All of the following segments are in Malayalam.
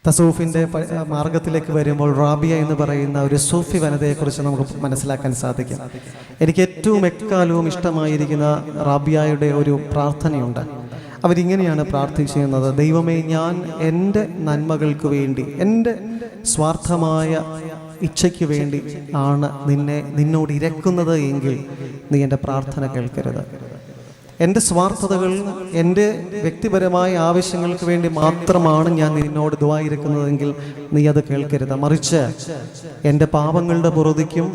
തസൂഫിൻ്റെ മാർഗത്തിലേക്ക് വരുമ്പോൾ റാബിയ എന്ന് പറയുന്ന ഒരു സൂഫി വനിതയെക്കുറിച്ച് നമുക്ക് മനസ്സിലാക്കാൻ സാധിക്കും. എനിക്ക് ഏറ്റവും എക്കാലവും ഇഷ്ടമായിരിക്കുന്ന റാബിയയുടെ ഒരു പ്രാർത്ഥനയുണ്ട്. അവരിങ്ങനെയാണ് പ്രാർത്ഥിച്ചിരുന്നത്: ദൈവമേ, ഞാൻ എൻ്റെ നന്മകൾക്ക് വേണ്ടി, എൻ്റെ സ്വാർത്ഥമായ ഇച്ഛയ്ക്ക് വേണ്ടി ആണ് നിന്നോട് ഇരക്കുന്നത് എങ്കിൽ നീ എൻ്റെ പ്രാർത്ഥന കേൾക്കരുത്. എൻ്റെ സ്വാർത്ഥതകൾ, എൻ്റെ വ്യക്തിപരമായ ആവശ്യങ്ങൾക്ക് വേണ്ടി മാത്രമാണ് ഞാൻ നിന്നോട് ദുആ ഇരക്കുന്നതെങ്കിൽ നീ അത് കേൾക്കരുത്. മറിച്ച് എൻ്റെ പാപങ്ങളുടെ പുറതിക്കും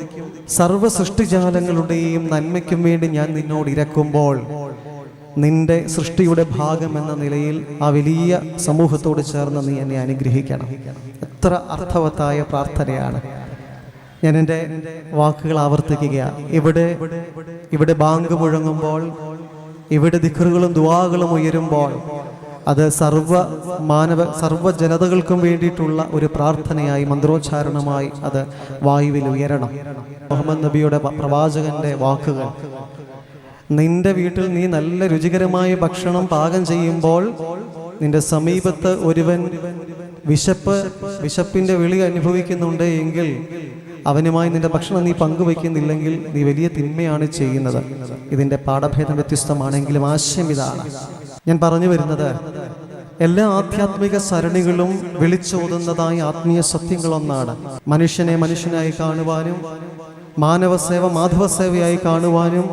സർവ്വ സൃഷ്ടിജാലങ്ങളുടെയും നന്മയ്ക്കും വേണ്ടി ഞാൻ നിന്നോട് ഇരക്കുമ്പോൾ നിന്റെ സൃഷ്ടിയുടെ ഭാഗം എന്ന നിലയിൽ ആ വലിയ സമൂഹത്തോട് ചേർന്ന് നീ എന്നെ അനുഗ്രഹിക്കണം. എത്ര അർത്ഥവത്തായ പ്രാർത്ഥനയാണ്. ഞാൻ എൻ്റെ വാക്കുകൾ ആവർത്തിക്കുകയാണ്. ഇവിടെ ബാങ്ക് മുഴങ്ങുമ്പോൾ, ഇവിടെ ദിക്റുകളും ദുആകളും ഉയരുമ്പോൾ അത് സർവ്വ ജനതകൾക്കും വേണ്ടിയിട്ടുള്ള ഒരു പ്രാർത്ഥനയായി, മന്ത്രോച്ചാരണമായി അത് വായുവിൽ ഉയരണം. മുഹമ്മദ് നബിയുടെ പ്രവാചകന്റെ വാക്കുകൾ: നിന്റെ വീട്ടിൽ നീ നല്ല രുചികരമായ ഭക്ഷണം പാകം ചെയ്യുമ്പോൾ നിന്റെ സമീപത്ത് ഒരുവൻ വിശപ്പിന്റെ വിളി അനുഭവിക്കുന്നുണ്ട് എങ്കിൽ അവനുമായി നിന്റെ ഭക്ഷണം നീ പങ്കുവയ്ക്കുന്നില്ലെങ്കിൽ നീ വലിയ തിന്മയാണ് ചെയ്യുന്നത്. ഇതിന്റെ പാഠഭേദം വ്യത്യസ്തമാണെങ്കിലും ആശയം ഇതാണ്. ഞാൻ പറഞ്ഞു വരുന്നത്, എല്ലാ ആധ്യാത്മിക സരണികളും വിളിച്ചോതുന്നതായ ആത്മീയ സത്യങ്ങളൊന്നാണ്. മനുഷ്യനെ മനുഷ്യനായി കാണുവാനും മാനവസേവ മാധവസേവയായി കാണുവാനും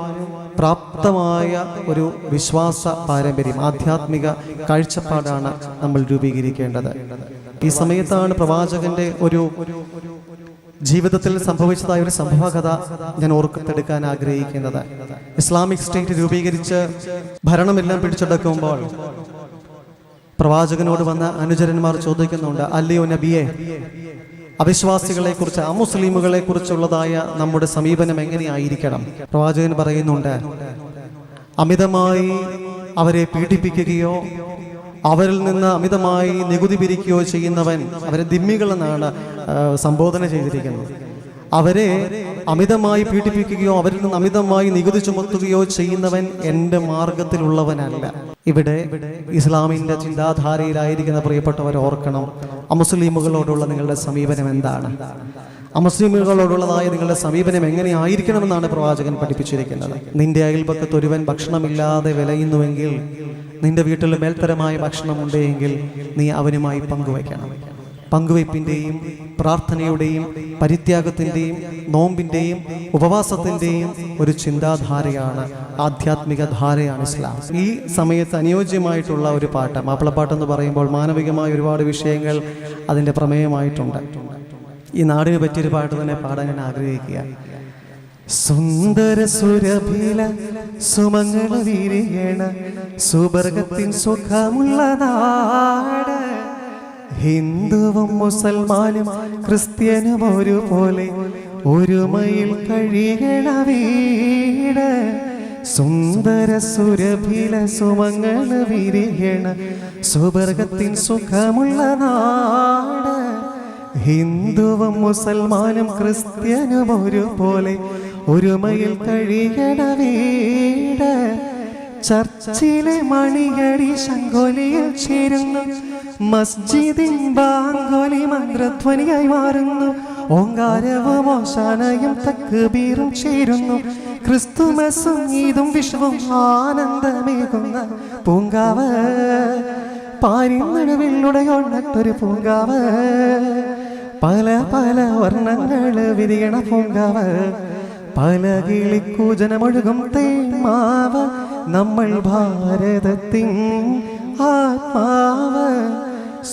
പ്രാപ്തമായ ഒരു വിശ്വാസ പാരമ്പര്യം, ആധ്യാത്മിക കാഴ്ചപ്പാടാണ് നമ്മൾ രൂപീകരിക്കേണ്ടത്. ഈ സമയത്താണ് പ്രവാചകന്റെ ഒരു ജീവിതത്തിൽ സംഭവിച്ചതായ ഒരു സംഭവകഥ ഞാൻ ഓർത്തെടുക്കാൻ ആഗ്രഹിക്കുന്നത്. ഇസ്ലാമിക് സ്റ്റേറ്റ് രൂപീകരിച്ച് ഭരണമെല്ലാം പിടിച്ചെടുക്കുമ്പോൾ പ്രവാചകനോട് വന്ന അനുചരന്മാർ ചോദിക്കുന്നുണ്ട്: അല്ലയോ നബിയെ, അവിശ്വാസികളെ കുറിച്ച്, അമുസ്ലിമുകളെ കുറിച്ചുള്ളതായ നമ്മുടെ സമീപനം എങ്ങനെയായിരിക്കണം? പ്രവാചകൻ പറയുന്നുണ്ട്: അമിതമായി അവരെ പീഡിപ്പിക്കുകയോ അവരിൽ നിന്ന് അമിതമായി നികുതി പിരിക്കുകയോ ചെയ്യുന്നവൻ, അവരെ ദിമ്മികളെന്നാണ് സംബോധന ചെയ്തിരിക്കുന്നത്. അവരെ അമിതമായി പീഡിപ്പിക്കുകയോ അവരിൽ നിന്ന് അമിതമായി നികുതി ചുമത്തുകയോ ചെയ്യുന്നവൻ എൻ്റെ മാർഗത്തിലുള്ളവനല്ല. ഇവിടെ ഇസ്ലാമിൻ്റെ ചിന്താധാരയിലായിരിക്കുന്ന പ്രിയപ്പെട്ടവർ ഓർക്കണം, അമുസ്ലിമുകളോടുള്ള നിങ്ങളുടെ സമീപനം എന്താണ്? അമുസ്ലിമുകളോടുള്ളതായ നിങ്ങളുടെ സമീപനം എങ്ങനെയായിരിക്കണമെന്നാണ് പ്രവാചകൻ പഠിപ്പിച്ചിരിക്കുന്നത്. നിന്റെ അയൽപക്കത്ത് ഒരുവൻ ഭക്ഷണമില്ലാതെ വിലയുന്നുവെങ്കിൽ, നിന്റെ വീട്ടിൽ മേൽത്തരമായ ഭക്ഷണമുണ്ടെങ്കിൽ നീ അവനുമായി പങ്കുവയ്ക്കണം. പങ്കുവയ്പ്പിൻ്റെയും പ്രാർത്ഥനയുടെയും പരിത്യാഗത്തിൻ്റെയും നോമ്പിൻ്റെയും ഉപവാസത്തിൻ്റെയും ഒരു ചിന്താധാരയാണ്, ആധ്യാത്മിക ധാരയാണ് ഇസ്ലാം. ഈ സമയത്ത് അനുയോജ്യമായിട്ടുള്ള ഒരു പാട്ട്, മാപ്പിളപ്പാട്ടെന്ന് പറയുമ്പോൾ മാനവികമായ ഒരുപാട് വിഷയങ്ങൾ അതിൻ്റെ പ്രമേയമായിട്ടുണ്ട്. ഈ നാടിന് പറ്റിയൊരു പാട്ട് തന്നെ പാടാൻ ഞാൻ ആഗ്രഹിക്കുക. സുന്ദര സുരഭില സുമംഗള വിരിയണ സുവർഗത്തിൻ സുഖമുള്ള നാട്, ഹിന്ദുവും മുസൽമാനും ക്രിസ്ത്യനും ഒരുപോലെ ഒരുമയിൽ കഴിയണ വീട്. സുന്ദര സുരഭില സുമംഗള വിരിയണ സുവർഗത്തിൻ സുഖമുള്ള നാട്, ഹിന്ദുവും മുസൽമാനും ക്രിസ്ത്യനും ഒരുപോലെ ഒരുമയിൽ കഴിയണ വീട്. ചർച്ചിലെ മണിയടി ശംഖോലിയിൽ ചേരുന്നു, മസ്ജിദിൻ ബാങ്കോലി മന്ത്രധ്വനിയായി മാറുന്നു. ഓങ്കാരവും ഓശാനയും തക്ബീറും ചേരുന്നു. ക്രിസ്തുമസും ഈദും വിഷുവും ആനന്ദമേകുന്ന പൂങ്കാവ്, പാരിനടുവിലുടയൊണ്ണട്ടൊരു പൂങ്കാവ്, പല പല വർണ്ണങ്ങൾ വിരിയണ പൂങ്കാവ്, പല കിളിക്കൂജനമൊഴുകും തേന്മാവ്, നമ്മൾ ഭാരതത്തിൻ ആത്മാവ്.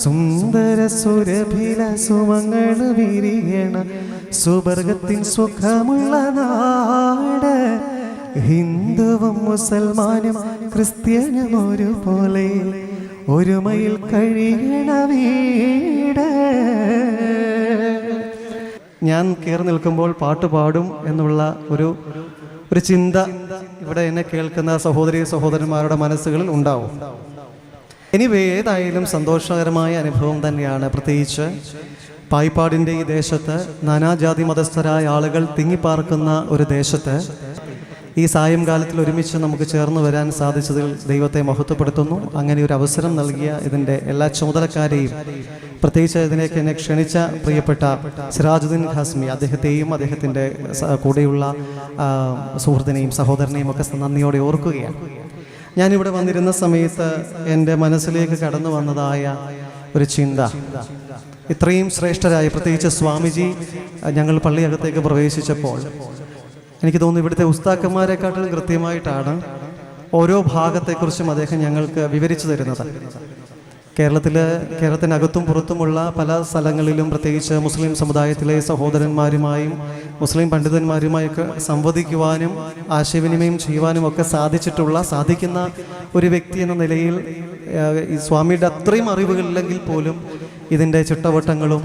സുന്ദര സുരഭില സുമങ്ങൾ വിരിയണ സുവർഗത്തിൻ സുഖമുള്ള നാട്, ഹിന്ദുവും മുസൽമാനും ക്രിസ്ത്യനും ഒരുപോലെ ഒരുമയിൽ കഴിയണ വീട്. ഞാൻ കയറി നിൽക്കുമ്പോൾ പാട്ട് പാടും എന്നുള്ള ഒരു ചിന്ത ഇവിടെ എന്നെ കേൾക്കുന്ന സഹോദരി സഹോദരന്മാരുടെ മനസ്സുകളിൽ ഉണ്ടാവും. എനിവേ, ഏതായാലും സന്തോഷകരമായ അനുഭവം തന്നെയാണ്. പ്രത്യേകിച്ച് പായിപ്പാടിൻ്റെ ഈ ദേശത്ത് നാനാജാതി മതസ്ഥരായ ആളുകൾ തിങ്ങിപ്പാർക്കുന്ന ഒരു ദേശത്ത് ഈ സായംകാലത്തിൽ ഒരുമിച്ച് നമുക്ക് ചേർന്ന് വരാൻ സാധിച്ചതിൽ ദൈവത്തെ മഹത്വപ്പെടുത്തുന്നു. അങ്ങനെ ഒരു അവസരം നൽകിയ ഇതിൻ്റെ എല്ലാ ചുമതലക്കാരെയും പ്രത്യേകിച്ച് ഇതിലേക്ക് എന്നെ ക്ഷണിച്ച പ്രിയപ്പെട്ട സിറാജുദ്ദീൻ ഖാസ്മി, അദ്ദേഹത്തെയും അദ്ദേഹത്തിൻ്റെ കൂടെയുള്ള സുഹൃത്തിനെയും സഹോദരനെയും ഒക്കെ നന്ദിയോടെ ഓർക്കുകയാണ്. ഞാനിവിടെ വന്നിരുന്ന സമയത്ത് എൻ്റെ മനസ്സിലേക്ക് കടന്നു വന്നതായ ഒരു ചിന്ത, ഇത്രയും ശ്രേഷ്ഠരായ പ്രത്യേകിച്ച് സ്വാമിജി ഞങ്ങൾ പള്ളിയകത്തേക്ക് പ്രവേശിച്ചപ്പോൾ എനിക്ക് തോന്നുന്നു ഇവിടുത്തെ ഉസ്താക്കന്മാരെക്കാട്ടിലും കൃത്യമായിട്ടാണ് ഓരോ ഭാഗത്തെക്കുറിച്ചും അദ്ദേഹം ഞങ്ങൾക്ക് വിവരിച്ചു തരുന്നത്. കേരളത്തിനകത്തും പുറത്തുമുള്ള പല സ്ഥലങ്ങളിലും പ്രത്യേകിച്ച് മുസ്ലിം സമുദായത്തിലെ സഹോദരന്മാരുമായും മുസ്ലിം പണ്ഡിതന്മാരുമായൊക്കെ സംവദിക്കുവാനും ആശയവിനിമയം ചെയ്യുവാനും ഒക്കെ സാധിക്കുന്ന ഒരു വ്യക്തി എന്ന നിലയിൽ ഈ സ്വാമിയുടെ അത്രയും അറിവുകളില്ലെങ്കിൽ പോലും ഇതിൻ്റെ ചിട്ടവട്ടങ്ങളും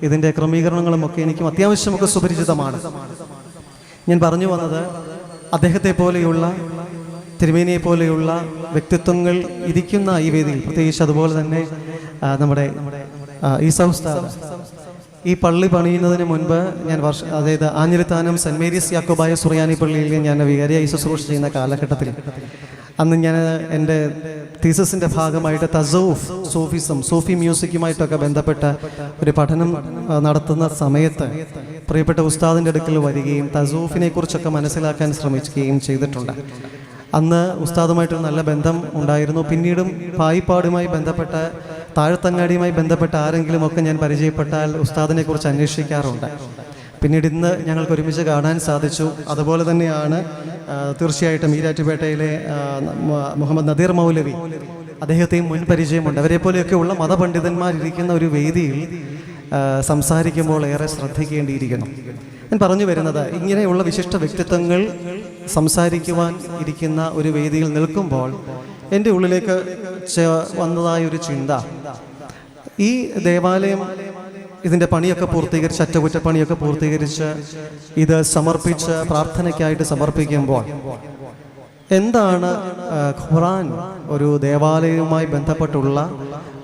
ഇതിൻ്റെ ക്രമീകരണങ്ങളും ഒക്കെ എനിക്കും അത്യാവശ്യമൊക്കെ സുപരിചിതമാണ്. ഞാൻ പറഞ്ഞു വന്നത്, അദ്ദേഹത്തെ പോലെയുള്ള തിരുമേനിയെ പോലെയുള്ള വ്യക്തിത്വങ്ങൾ ഇരിക്കുന്ന ഈ വേദിയിൽ, പ്രത്യേകിച്ച് അതുപോലെ തന്നെ നമ്മുടെ ഈസാ ഉസ്താദ് ഈ പള്ളി പണിയുന്നതിന് മുൻപ് ഞാൻ അതായത് ആഞ്ഞിലിത്താനം സെൻറ് മേരീസ് യാക്കോബായ സുറിയാനി പള്ളിയിൽ ഞാൻ വികാരിയായി ശുശ്രൂഷ ചെയ്യുന്ന കാലഘട്ടത്തിൽ അന്ന് ഞാൻ എൻ്റെ തീസിസിൻ്റെ ഭാഗമായിട്ട് സൂഫി മ്യൂസിക്കുമായിട്ടൊക്കെ ബന്ധപ്പെട്ട ഒരു പഠനം നടത്തുന്ന സമയത്ത് പ്രിയപ്പെട്ട ഉസ്താദിൻ്റെ അടുക്കൽ വരികയും തസൂഫിനെ കുറിച്ചൊക്കെ മനസ്സിലാക്കാൻ ശ്രമിക്കുകയും ചെയ്തിട്ടുണ്ട്. അന്ന് ഉസ്താദുമായിട്ടൊരു നല്ല ബന്ധം ഉണ്ടായിരുന്നു. പിന്നീടും പായിപ്പാടുമായി ബന്ധപ്പെട്ട താഴത്തങ്ങാടിയുമായി ബന്ധപ്പെട്ട ആരെങ്കിലുമൊക്കെ ഞാൻ പരിചയപ്പെട്ടാൽ ഉസ്താദിനെ കുറിച്ച് അന്വേഷിക്കാറുണ്ട്. പിന്നീട് ഇന്ന് ഞങ്ങൾക്ക് ഒരുമിച്ച് കാണാൻ സാധിച്ചു. അതുപോലെ തന്നെയാണ് തീർച്ചയായിട്ടും ഈരാറ്റുപേട്ടയിലെ മുഹമ്മദ് നദീർ മൗലവി, അദ്ദേഹത്തെയും മുൻ പരിചയമുണ്ട്. അവരെ പോലെയൊക്കെയുള്ള മതപണ്ഡിതന്മാരിരിക്കുന്ന ഒരു വേദിയിൽ സംസാരിക്കുമ്പോൾ ഏറെ ശ്രദ്ധിക്കേണ്ടിയിരിക്കുന്നു. ഞാൻ പറഞ്ഞു വരുന്നത്, ഇങ്ങനെയുള്ള വിശിഷ്ട വ്യക്തിത്വങ്ങൾ സംസാരിക്കുവാൻ ഇരിക്കുന്ന ഒരു വേദിയിൽ നിൽക്കുമ്പോൾ എൻ്റെ ഉള്ളിലേക്ക് വന്നതായ ഒരു ചിന്ത, ഈ ദേവാലയം ഇതിൻ്റെ പണിയൊക്കെ പൂർത്തീകരിച്ച്, അറ്റകുറ്റപ്പണിയൊക്കെ പൂർത്തീകരിച്ച് ഇത് സമർപ്പിച്ച് പ്രാർത്ഥനയ്ക്കായിട്ട് സമർപ്പിക്കുമ്പോൾ എന്താണ് ഖുർആൻ ഒരു ദേവാലയവുമായി ബന്ധപ്പെട്ടുള്ള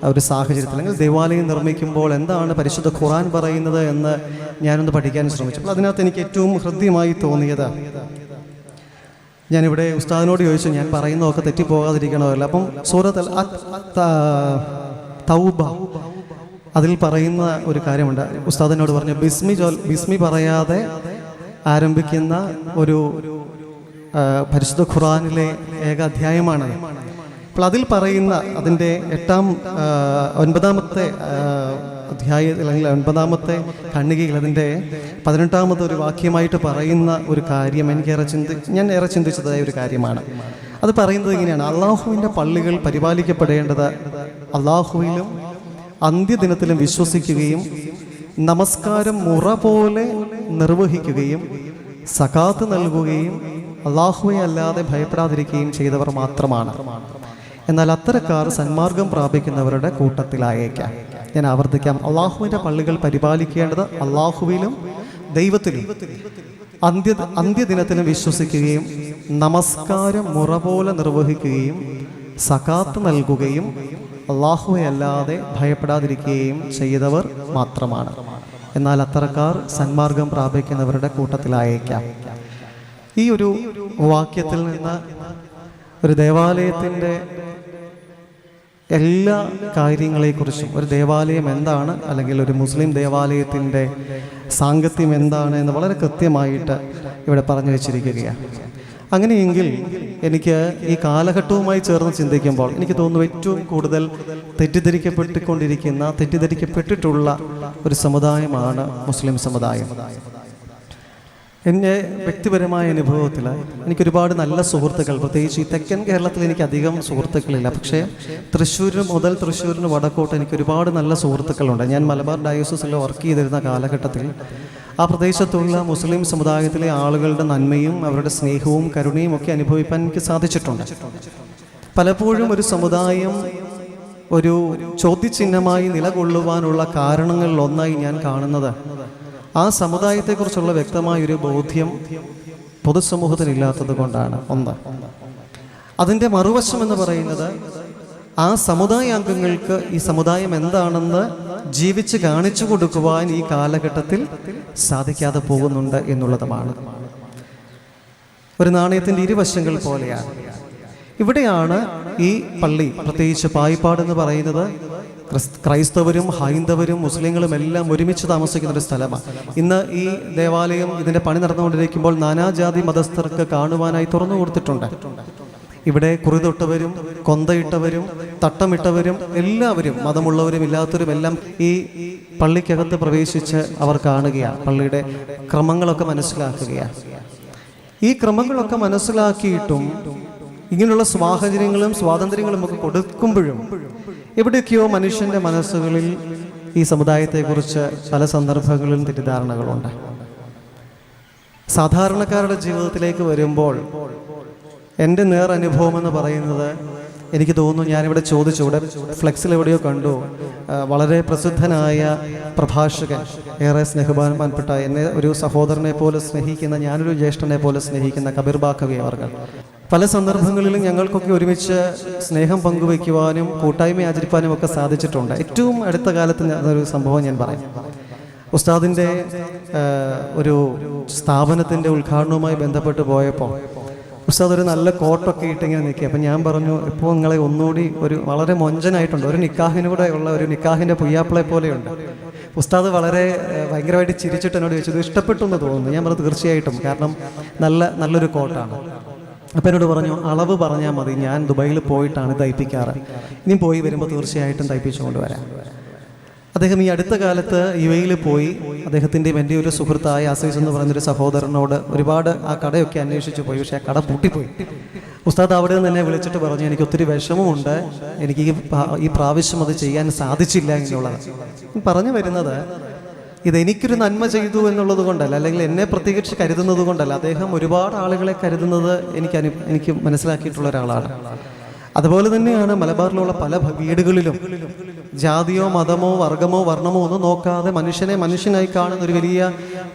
ഒരു സാഹചര്യത്തിൽ, അല്ലെങ്കിൽ ദേവാലയം നിർമ്മിക്കുമ്പോൾ എന്താണ് പരിശുദ്ധ ഖുർആൻ പറയുന്നത് എന്ന് ഞാനൊന്ന് പഠിക്കാൻ ശ്രമിച്ചു. അപ്പോൾ അതിനകത്ത് എനിക്ക് ഏറ്റവും ഹൃദ്യമായി തോന്നിയത്, ഞാനിവിടെ ഉസ്താദിനോട് ചോദിച്ചു, ഞാൻ പറയുന്നതൊക്കെ തെറ്റിപ്പോകാതിരിക്കണമല്ലോ. അപ്പം സൂറത്തുൽ തൗബ അതിൽ പറയുന്ന ഒരു കാര്യമുണ്ട്. ഉസ്താദിനോട് പറഞ്ഞു, ബിസ്മി പറയാതെ ആരംഭിക്കുന്ന ഒരു പരിശുദ്ധ ഖുർആനിലെ ഏക അധ്യായമാണ്. അപ്പോൾ അതിൽ പറയുന്ന അതിൻ്റെ 9-ാമത്തെ അധ്യായത്തിൽ, അല്ലെങ്കിൽ 9-ാമത്തെ ഖണ്ഡികയിൽ അതിൻ്റെ 18-ാമത്തെ ഒരു വാക്യമായിട്ട് പറയുന്ന ഒരു കാര്യം ഞാൻ ഏറെ ചിന്തിച്ചതായ ഒരു കാര്യമാണ്. അത് പറയുന്നത് ഇങ്ങനെയാണ്: അള്ളാഹുവിൻ്റെ പള്ളികൾ പരിപാലിക്കപ്പെടേണ്ടത് അള്ളാഹുവിലും അന്ത്യദിനത്തിലും വിശ്വസിക്കുകയും നമസ്കാരം മുറ പോലെ നിർവഹിക്കുകയും സകാത്ത് നൽകുകയും അള്ളാഹുവെ അല്ലാതെ ഭയപ്പെടാതിരിക്കുകയും ചെയ്തവർ മാത്രമാണ്. എന്നാൽ അത്തരക്കാർ സന്മാർഗം പ്രാപിക്കുന്നവരുടെ കൂട്ടത്തിലായേക്കാം. ഞാൻ ആവർത്തിക്കാം: അള്ളാഹുവിൻ്റെ പള്ളികൾ പരിപാലിക്കേണ്ടത് അള്ളാഹുവിലും ദൈവത്തിലും അന്ത്യദിനത്തിലും വിശ്വസിക്കുകയും നമസ്കാരം മുറ പോലെ നിർവഹിക്കുകയും സകാത്ത് നൽകുകയും അള്ളാഹുവെ അല്ലാതെ ഭയപ്പെടാതിരിക്കുകയും ചെയ്തവർ മാത്രമാണ്. എന്നാൽ അത്തരക്കാർ സന്മാർഗം പ്രാപിക്കുന്നവരുടെ കൂട്ടത്തിലായേക്കാം. ഈ ഒരു വാക്യത്തിൽ നിന്ന് ഒരു ദേവാലയത്തിൻ്റെ എല്ലാ കാര്യങ്ങളെക്കുറിച്ചും, ഒരു ദേവാലയം എന്താണ്, അല്ലെങ്കിൽ ഒരു മുസ്ലിം ദേവാലയത്തിൻ്റെ സാങ്കത്യം എന്താണ് എന്ന് വളരെ കൃത്യമായിട്ട് ഇവിടെ പറഞ്ഞു വെച്ചിരിക്കുകയാണ്. അങ്ങനെയെങ്കിൽ എനിക്ക് ഈ കാലഘട്ടവുമായി ചേർന്ന് ചിന്തിക്കുമ്പോൾ എനിക്ക് തോന്നുന്നു ഏറ്റവും കൂടുതൽ തെറ്റിദ്ധരിക്കപ്പെട്ടിട്ടുള്ള ഒരു സമുദായമാണ് മുസ്ലിം സമുദായം. എൻ്റെ വ്യക്തിപരമായ അനുഭവത്തിൽ എനിക്കൊരുപാട് നല്ല സുഹൃത്തുക്കൾ, പ്രത്യേകിച്ച് ഈ തെക്കൻ കേരളത്തിൽ എനിക്ക് അധികം സുഹൃത്തുക്കളില്ല. പക്ഷേ തൃശ്ശൂരിന് വടക്കോട്ട് എനിക്ക് ഒരുപാട് നല്ല സുഹൃത്തുക്കളുണ്ട്. ഞാൻ മലബാർ ഡയോസിസിൽ വർക്ക് ചെയ്തിരുന്ന കാലഘട്ടത്തിൽ ആ പ്രദേശത്തുള്ള മുസ്ലിം സമുദായത്തിലെ ആളുകളുടെ നന്മയും അവരുടെ സ്നേഹവും കരുണയും ഒക്കെ അനുഭവിക്കാൻ എനിക്ക് സാധിച്ചിട്ടുണ്ട്. പലപ്പോഴും ഒരു സമുദായം ഒരു ചോദ്യചിഹ്നമായി നിലകൊള്ളുവാനുള്ള കാരണങ്ങളിൽ ഒന്നായി ഞാൻ കാണുന്നത് ആ സമുദായത്തെക്കുറിച്ചുള്ള വ്യക്തമായൊരു ബോധ്യം പൊതുസമൂഹത്തിനില്ലാത്തത് കൊണ്ടാണ്. അതിൻ്റെ മറുവശം എന്ന് പറയുന്നത്, ആ സമുദായ അംഗങ്ങൾക്ക് ഈ സമുദായം എന്താണെന്ന് ജീവിച്ച് കാണിച്ചു കൊടുക്കുവാൻ ഈ കാലഘട്ടത്തിൽ സാധിക്കാതെ പോകുന്നുണ്ട് എന്നുള്ളതുമാണ്. ഒരു നാണയത്തിൻ്റെ ഇരുവശങ്ങൾ പോലെയാണ്. ഇവിടെയാണ് ഈ പള്ളി, പ്രത്യേകിച്ച് പായിപ്പാട് എന്ന് പറയുന്നത് ക്രൈസ്തവരും ഹൈന്ദവരും മുസ്ലിങ്ങളും എല്ലാം ഒരുമിച്ച് താമസിക്കുന്ന ഒരു സ്ഥലമാണ്. ഇന്ന് ഈ ദേവാലയം ഇതിൻ്റെ പണി നടന്നുകൊണ്ടിരിക്കുമ്പോൾ നാനാജാതി മതസ്ഥർക്ക് കാണുവാനായി തുറന്നു കൊടുത്തിട്ടുണ്ട്. ഇവിടെ കുറിതൊട്ടവരും കൊന്തയിട്ടവരും തട്ടമിട്ടവരും എല്ലാവരും, മതമുള്ളവരും ഇല്ലാത്തവരും എല്ലാം ഈ പള്ളിക്കകത്ത് പ്രവേശിച്ച് അവർ കാണുകയാണ്. പള്ളിയുടെ ക്രമങ്ങളൊക്കെ മനസ്സിലാക്കുകയാണ്. ഈ ക്രമങ്ങളൊക്കെ മനസ്സിലാക്കിയിട്ടും ഇങ്ങനെയുള്ള സാഹചര്യങ്ങളും സ്വാതന്ത്ര്യങ്ങളും ഒക്കെ കൊടുക്കുമ്പോഴും എവിടെയൊക്കെയോ മനുഷ്യൻ്റെ മനസ്സുകളിൽ ഈ സമുദായത്തെക്കുറിച്ച് പല സന്ദർഭങ്ങളിലും തെറ്റിദ്ധാരണകളുണ്ട്. സാധാരണക്കാരുടെ ജീവിതത്തിലേക്ക് വരുമ്പോൾ എൻ്റെ നേരനുഭവം എന്ന് പറയുന്നത്, എനിക്ക് തോന്നുന്നു, ഞാനിവിടെ ചോദിച്ചു, ഇവിടെ ഫ്ലെക്സിൽ എവിടെയോ കണ്ടു, വളരെ പ്രസിദ്ധനായ പ്രഭാഷകൻ, ഏറെ സ്നേഹബഹുമാനപ്പെട്ട, എന്നെ ഒരു സഹോദരനെ പോലെ സ്നേഹിക്കുന്ന, ഞാനൊരു ജ്യേഷ്ഠനെ പോലെ സ്നേഹിക്കുന്ന കബീർ ബാക്കവി അവർ പല സന്ദർഭങ്ങളിലും ഞങ്ങൾക്കൊക്കെ ഒരുമിച്ച് സ്നേഹം പങ്കുവയ്ക്കുവാനും കൂട്ടായ്മ ആചരിക്കാനും ഒക്കെ സാധിച്ചിട്ടുണ്ട്. ഏറ്റവും അടുത്ത കാലത്ത് ഒരു സംഭവം ഞാൻ പറയാം. ഉസ്താദിൻ്റെ ഒരു സ്ഥാപനത്തിൻ്റെ ഉദ്ഘാടനവുമായി ബന്ധപ്പെട്ട് പോയപ്പോൾ ഉസ്താദ് ഒരു നല്ല കോട്ടൊക്കെ ഇട്ടിങ്ങനെ നിൽക്കുക. അപ്പം ഞാൻ പറഞ്ഞു, ഇപ്പോൾ നിങ്ങളെ ഒന്നുകൂടി ഒരു വളരെ മൊഞ്ചനായിട്ടുണ്ട്, ഒരു നിക്കാഹിന് കൂടെ ഉള്ള ഒരു നിക്കാഹിൻ്റെ പുയ്യാപ്പിളെ പോലെയുണ്ട്. ഉസ്താദ് വളരെ ഭയങ്കരമായിട്ട് ചിരിച്ചിട്ട് എന്നോട് ചോദിച്ചു, ഇത് ഇഷ്ടപ്പെട്ടു എന്ന് തോന്നുന്നു. ഞാൻ പറഞ്ഞു തീർച്ചയായിട്ടും, കാരണം നല്ലൊരു കോട്ടാണ്. അപ്പം എന്നോട് പറഞ്ഞു, അളവ് പറഞ്ഞാൽ മതി, ഞാൻ ദുബായിൽ പോയിട്ടാണ് തയ്പ്പിക്കാറ്, ഇനി പോയി വരുമ്പോൾ തീർച്ചയായിട്ടും തയ്പ്പിച്ചു കൊണ്ടുവരാം. അദ്ദേഹം ഈ അടുത്ത കാലത്ത് UAE പോയി. അദ്ദേഹത്തിൻ്റെയും എൻ്റെ ഒരു സുഹൃത്തായ അസീസ് എന്ന് പറയുന്നൊരു സഹോദരനോട് ഒരുപാട് ആ കടയൊക്കെ അന്വേഷിച്ച് പോയി. പക്ഷേ ആ കട പൂട്ടിപ്പോയി. ഉസ്താദ് അവിടെ നിന്ന് എന്നെ വിളിച്ചിട്ട് പറഞ്ഞു, എനിക്ക് ഒത്തിരി വിഷമമുണ്ട്, എനിക്ക് ഈ പ്രാവശ്യം അത് ചെയ്യാൻ സാധിച്ചില്ല എന്നുള്ളത്. പറഞ്ഞു വരുന്നത്, ഇതെനിക്കൊരു നന്മ ചെയ്തു എന്നുള്ളത് കൊണ്ടല്ല, അല്ലെങ്കിൽ എന്നെ പ്രത്യേകിച്ച് കരുതുന്നത് കൊണ്ടല്ല. അദ്ദേഹം ഒരുപാട് ആളുകളെ കരുതുന്നത് എനിക്ക് മനസ്സിലാക്കിയിട്ടുള്ള ഒരാളാണ്. അതുപോലെ തന്നെയാണ് മലബാറിലുള്ള പല വീടുകളിലും ജാതിയോ മതമോ വർഗമോ വർണ്ണമോ ഒന്നും നോക്കാതെ മനുഷ്യനെ മനുഷ്യനായി കാണുന്ന ഒരു വലിയ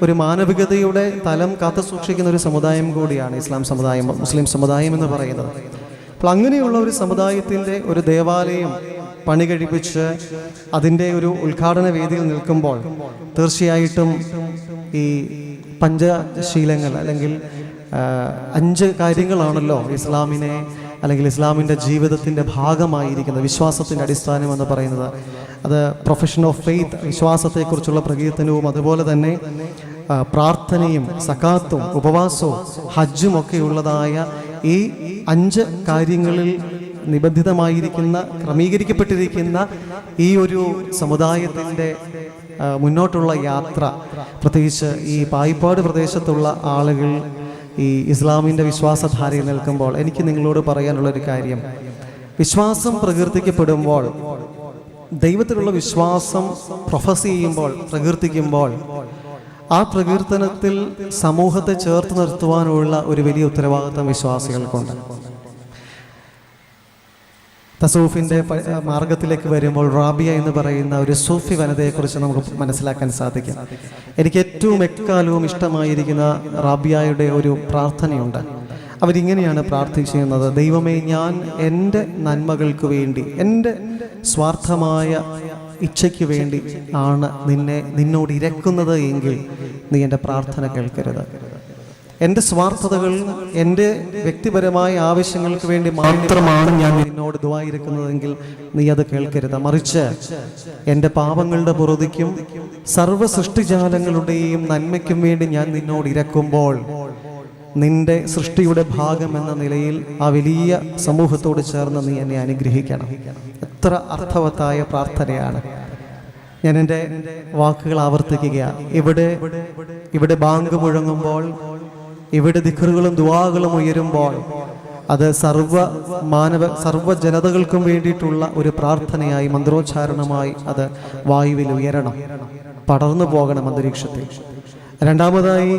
ഒരു മാനവികതയുടെ തലം കാത്തു സൂക്ഷിക്കുന്ന ഒരു സമുദായം കൂടിയാണ് ഇസ്ലാം സമുദായം, മുസ്ലിം സമുദായം എന്ന് പറയുന്നത്. അപ്പോൾ അങ്ങനെയുള്ള ഒരു സമുദായത്തിൻ്റെ ഒരു ദേവാലയം പണി കഴിപ്പിച്ച് അതിൻ്റെ ഒരു ഉദ്ഘാടന വേദിയിൽ നിൽക്കുമ്പോൾ തീർച്ചയായിട്ടും ഈ പഞ്ചശീലങ്ങൾ അല്ലെങ്കിൽ 5 കാര്യങ്ങളാണല്ലോ ഇസ്ലാമിനെ അല്ലെങ്കിൽ ഇസ്ലാമിൻ്റെ ജീവിതത്തിൻ്റെ ഭാഗമായിരിക്കുന്നത്, വിശ്വാസത്തിൻ്റെ അടിസ്ഥാനം എന്ന് പറയുന്നത്. അത് പ്രൊഫഷൻ ഓഫ് ഫെയ്ത്ത്, വിശ്വാസത്തെക്കുറിച്ചുള്ള പ്രകീർത്തനവും അതുപോലെ തന്നെ പ്രാർത്ഥനയും സകാത്തും ഉപവാസവും ഹജ്ജും ഒക്കെയുള്ളതായ ഈ 5 കാര്യങ്ങളിൽ നിബന്ധിതമായിരിക്കുന്ന, ക്രമീകരിക്കപ്പെട്ടിരിക്കുന്ന ഈ ഒരു സമുദായത്തിൻ്റെ മുന്നോട്ടുള്ള യാത്ര, പ്രത്യേകിച്ച് ഈ പായിപ്പാട് പ്രദേശത്തുള്ള ആളുകൾ ഈ ഇസ്ലാമിൻ്റെ വിശ്വാസധാരയിൽ നിൽക്കുമ്പോൾ എനിക്ക് നിങ്ങളോട് പറയാനുള്ളൊരു കാര്യം, വിശ്വാസം പ്രകീർത്തിക്കപ്പെടുമ്പോൾ, ദൈവത്തിലുള്ള വിശ്വാസം പ്രൊഫസ് ചെയ്യുമ്പോൾ, പ്രകീർത്തിക്കുമ്പോൾ, ആ പ്രകീർത്തനത്തിൽ സമൂഹത്തെ ചേർത്ത് നിർത്തുവാനുള്ള ഒരു വലിയ ഉത്തരവാദിത്വം വിശ്വാസികൾക്കുണ്ട്. തസൂഫിൻ്റെ മാർഗത്തിലേക്ക് വരുമ്പോൾ റാബിയ എന്ന് പറയുന്ന ഒരു സൂഫി വനിതയെക്കുറിച്ച് നമുക്ക് മനസ്സിലാക്കാൻ സാധിക്കും. എനിക്ക് ഏറ്റവും എക്കാലവും ഇഷ്ടമായിരിക്കുന്ന റാബിയയുടെ ഒരു പ്രാർത്ഥനയുണ്ട്. അവരിങ്ങനെയാണ് പ്രാർത്ഥിച്ചിരുന്നത്, ദൈവമേ, ഞാൻ എൻ്റെ നന്മകൾക്ക് വേണ്ടി, എൻ്റെ സ്വാർത്ഥമായ ഇച്ഛയ്ക്ക് വേണ്ടി ആണ് നിന്നോട് ഇരക്കുന്നത് എങ്കിൽ നീ എൻ്റെ പ്രാർത്ഥന കേൾക്കരുത്. എൻ്റെ സ്വാർത്ഥതകൾ, എൻ്റെ വ്യക്തിപരമായ ആവശ്യങ്ങൾക്ക് വേണ്ടി മാത്രമാണ് ഞാൻ നിന്നോട് ദുആ ഇരക്കുന്നതെങ്കിൽ നീ അത് കേൾക്കരുത്. മറിച്ച് എൻ്റെ പാപങ്ങളുടെ പുറതിക്കും സർവ്വ സൃഷ്ടിജാലങ്ങളുടെയും നന്മയ്ക്കും വേണ്ടി ഞാൻ നിന്നോട് ഇരക്കുമ്പോൾ നിന്റെ സൃഷ്ടിയുടെ ഭാഗം എന്ന നിലയിൽ ആ വലിയ സമൂഹത്തോട് ചേർന്ന് നീ എന്നെ അനുഗ്രഹിക്കണം. എത്ര അർത്ഥവത്തായ പ്രാർത്ഥനയാണ്. ഞാൻ എൻ്റെ വാക്കുകൾ ആവർത്തിക്കുകയാണ്. ഇവിടെ ബാങ്ക് മുഴങ്ങുമ്പോൾ, ഇവിടെ ദിക്റുകളും ദുആകളും ഉയരുമ്പോൾ അത് സർവ്വ ജനതകൾക്കും വേണ്ടിയിട്ടുള്ള ഒരു പ്രാർത്ഥനയായി, മന്ത്രോച്ചാരണമായി അത് വായുവിൽ ഉയരണം, പടർന്നു പോകണം അന്തരീക്ഷത്തിൽ. രണ്ടാമതായി,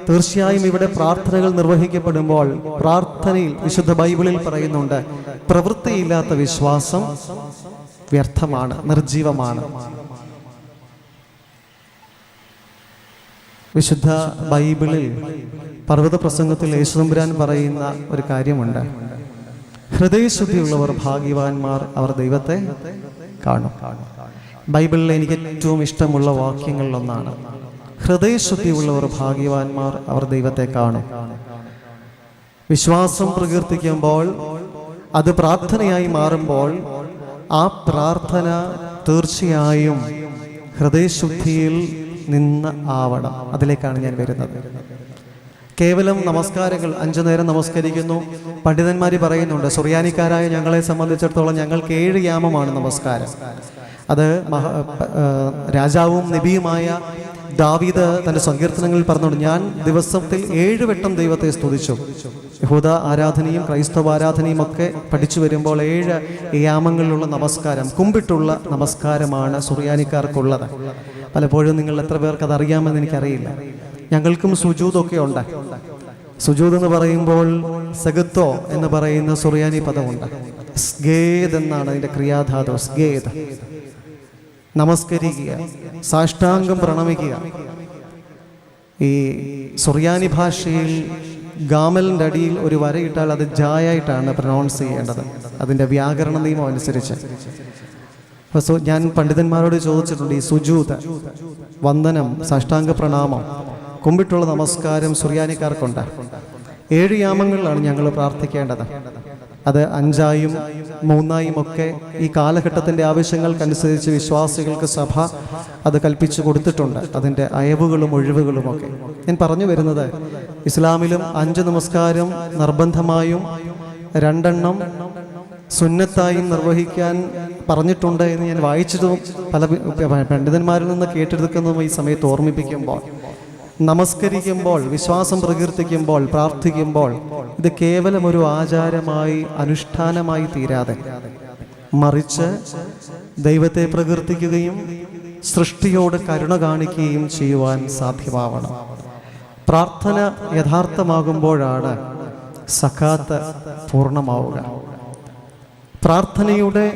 തീർച്ചയായും ഇവിടെ പ്രാർത്ഥനകൾ നിർവഹിക്കപ്പെടുമ്പോൾ പ്രാർത്ഥനയിൽ വിശുദ്ധ ബൈബിളിൽ പറയുന്നുണ്ട്, പ്രവൃത്തിയില്ലാത്ത വിശ്വാസം വ്യർത്ഥമാണ്, നിർജീവമാണ്. വിശുദ്ധ ബൈബിളിൽ പർവ്വത പ്രസംഗത്തിൽ യേശുതമ്പുരാൻ പറയുന്ന ഒരു കാര്യമുണ്ട്, ഹൃദയശുദ്ധിയുള്ളവർ ഭാഗ്യവാന്മാർ, അവർ ദൈവത്തെ കാണും. ബൈബിളിൽ എനിക്ക് ഏറ്റവും ഇഷ്ടമുള്ള വാക്യങ്ങളിലൊന്നാണ്, ഹൃദയശുദ്ധിയുള്ളവർ ഭാഗ്യവാന്മാർ, അവർ ദൈവത്തെ കാണും. വിശ്വാസം പ്രകീർത്തിക്കുമ്പോൾ, അത് പ്രാർത്ഥനയായി മാറുമ്പോൾ, ആ പ്രാർത്ഥന തീർച്ചയായും ഹൃദയശുദ്ധിയിൽ നിന്ന് ആവണം. അതിലേക്കാണ് ഞാൻ വരുന്നത്. കേവലം നമസ്കാരങ്ങൾ 5 നേരം നമസ്കരിക്കുന്നു. പണ്ഡിതന്മാർ പറയുന്നുണ്ട്, സുറിയാനിക്കാരായ ഞങ്ങളെ സംബന്ധിച്ചിടത്തോളം ഞങ്ങൾക്ക് 7 യാമമാണ് നമസ്കാരം. അത് രാജാവും നബിയുമായ ദാവീദ് തൻ്റെ സങ്കീർത്തനങ്ങളിൽ പറഞ്ഞുകൊണ്ട്, ഞാൻ ദിവസത്തിൽ 7 വട്ടം ദൈവത്തെ സ്തുതിച്ചു. യഹൂദ ആരാധനയും ക്രൈസ്തവ ആരാധനയും ഒക്കെ പഠിച്ചു വരുമ്പോൾ 7 യാമങ്ങളിലുള്ള നമസ്കാരം, കുമ്പിട്ടുള്ള നമസ്കാരമാണ് സുറിയാനിക്കാർക്കുള്ളത്. പലപ്പോഴും നിങ്ങൾ എത്ര പേർക്ക് അതറിയാമെന്ന് എനിക്കറിയില്ല. ഞങ്ങൾക്കും സുജൂദൊക്കെ ഉണ്ട്. സുജൂദ് എന്ന് പറയുമ്പോൾ സഗത്തോ എന്ന് പറയുന്ന സുറിയാനി പദമുണ്ട്. സ്ഗേദ് എന്നാണ് അതിൻ്റെ ക്രിയാധാതു. സ്ഗേദ്, നമസ്കരിക്കുക, സാഷ്ടാംഗം പ്രണമിക്കുക. ഈ സുറിയാനി ഭാഷയിൽ ഗാമലിൻ്റെ അടിയിൽ ഒരു വരയിട്ടാൽ അത് ജായായിട്ടാണ് പ്രൊനൗൺസ് ചെയ്യേണ്ടത്, അതിൻ്റെ വ്യാകരണ നിയമം അനുസരിച്ച്. അപ്പോൾ ഞാൻ പണ്ഡിതന്മാരോട് ചോദിച്ചിട്ടുണ്ട്, ഈ സുജൂദ്, വന്ദനം, സാഷ്ടാംഗ പ്രണാമം, കുമ്പിട്ടുള്ള നമസ്കാരം സുറിയാനിക്കാർക്കുണ്ട്. 7 യാമങ്ങളിലാണ് ഞങ്ങൾ പ്രാർത്ഥിക്കേണ്ടത്. അത് 5ആയും 3ആയും ഒക്കെ ഈ കാലഘട്ടത്തിൻ്റെ ആവശ്യങ്ങൾക്കനുസരിച്ച് വിശ്വാസികൾക്ക് സഭ അത് കൽപ്പിച്ചു കൊടുത്തിട്ടുണ്ട്, അതിൻ്റെ അയവുകളും ഒഴിവുകളുമൊക്കെ. ഞാൻ പറഞ്ഞു വരുന്നത്, ഇസ്ലാമിലും 5 നമസ്കാരം നിർബന്ധമായും 2 എണ്ണം സുന്നത്തായും നിർവഹിക്കാൻ പറഞ്ഞിട്ടുണ്ട് എന്ന് ഞാൻ വായിച്ചതും പല പണ്ഡിതന്മാരിൽ നിന്ന് കേട്ടെടുക്കുന്നതും ഈ സമയത്ത് ഓർമ്മിപ്പിക്കുമ്പോൾ, നമസ്കരിക്കുമ്പോൾ, വിശ്വാസം പ്രകീർത്തിക്കുമ്പോൾ, പ്രാർത്ഥിക്കുമ്പോൾ ഇത് കേവലം ഒരു ആചാരമായി അനുഷ്ഠാനമായി തീരാതെ മറിച്ച് ദൈവത്തെ പ്രകീർത്തിക്കുകയും സൃഷ്ടിയോട് കരുണ കാണിക്കുകയും ചെയ്യുവാൻ സാധ്യമാവണം. പ്രാർത്ഥന യഥാർത്ഥമാകുമ്പോഴാണ് സക്കാത്ത് പൂർണ്ണമാവുക. പ്രാർത്ഥനയുടെ